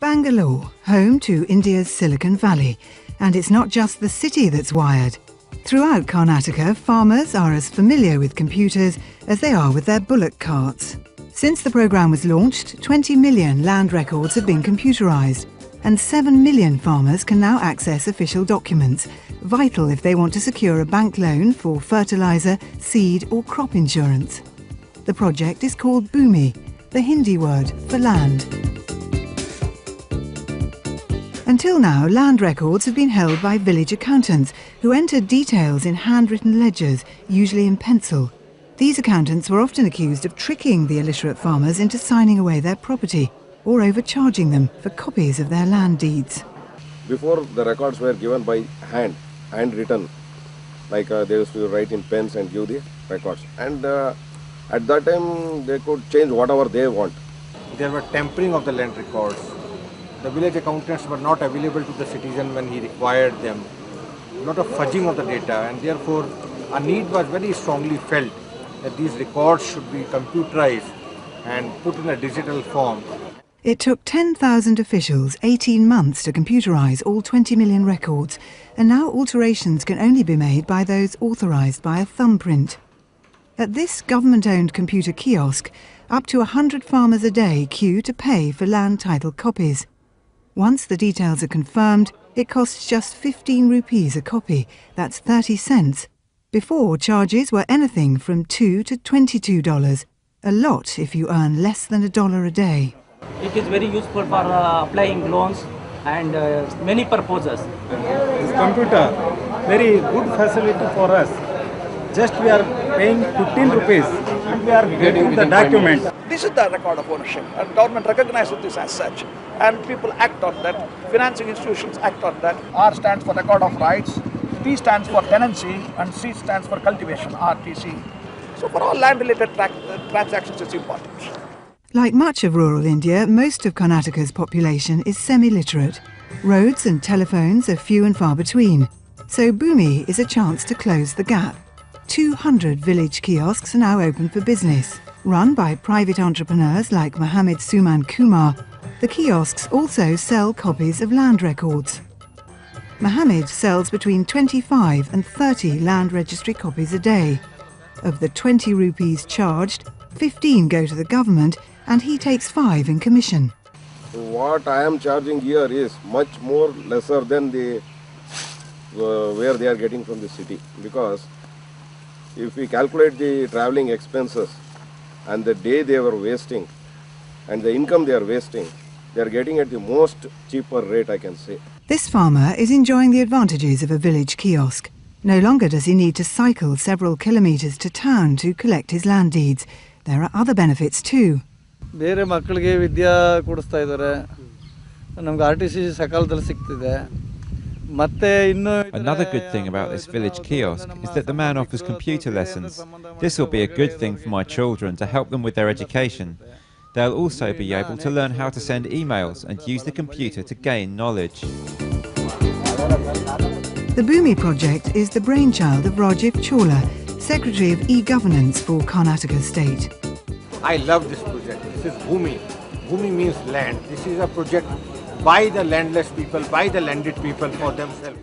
Bangalore, home to India's Silicon Valley. And it's not just the city that's wired. Throughout Karnataka, farmers are as familiar with computers as they are with their bullock carts. Since the programme was launched, 20 million land records have been computerised, and 7 million farmers can now access official documents, vital if they want to secure a bank loan for fertiliser, seed or crop insurance. The project is called Bhoomi, the Hindi word for land. Until now, land records have been held by village accountants who entered details in handwritten ledgers, usually in pencil. These accountants were often accused of tricking the illiterate farmers into signing away their property or overcharging them for copies of their land deeds. Before, the records were given by handwritten, like they used to write in pens and give the records. And at that time, they could change whatever they want. There were tampering of the land records. The village accountants were not available to the citizen when he required them. A lot of fudging of the data, and therefore a need was very strongly felt that these records should be computerized and put in a digital form. It took 10,000 officials 18 months to computerise all 20 million records, and now alterations can only be made by those authorised by a thumbprint. At this government-owned computer kiosk, up to 100 farmers a day queue to pay for land title copies. Once the details are confirmed, it costs just 15 rupees a copy, that's 30 cents. Before, charges were anything from $2 to $22, a lot if you earn less than $1 a day. It is very useful for applying loans and many purposes. This computer, very good facility for us. Just we are paying 15 rupees and we are getting the document. This is the record of ownership, and government recognizes this as such, and people act on that. Financing institutions act on that. R stands for record of rights, T stands for tenancy, and C stands for cultivation, RTC. So for all land-related transactions, it's important. Like much of rural India, most of Karnataka's population is semi-literate. Roads and telephones are few and far between. So Bhoomi is a chance to close the gap. 200 village kiosks are now open for business. Run by private entrepreneurs like Mohammed Suman Kumar, the kiosks also sell copies of land records. Mohammed sells between 25 and 30 land registry copies a day. Of the 20 rupees charged, 15 go to the government and he takes 5 in commission. What I am charging here is much more lesser than the where they are getting from the city, because if we calculate the travelling expenses and the day they were wasting and the income they are wasting, they are getting at the most cheaper rate, I can say. This farmer is enjoying the advantages of a village kiosk. No longer does he need to cycle several kilometres to town to collect his land deeds. There are other benefits too. ಬೇರೆ ಮಕ್ಕಳಿಗೆ ವಿದ್ಯಾ ಕೊಡಿಸ್ತಾ ಇದ್ದಾರೆ ನಮಗೆ RTC ಸಕಾಲದಲ್ಲಿ ಸಿಗ್ತಿದೆ. Another good thing about this village kiosk is that the man offers computer lessons. This will be a good thing for my children to help them with their education. They'll also be able to learn how to send emails and use the computer to gain knowledge. The Bhoomi project is the brainchild of Rajiv Chola, Secretary of E-Governance for Karnataka State. I love this project. This is Bhoomi. Bhoomi means land. This is a project by the landless people, by the landed people for themselves.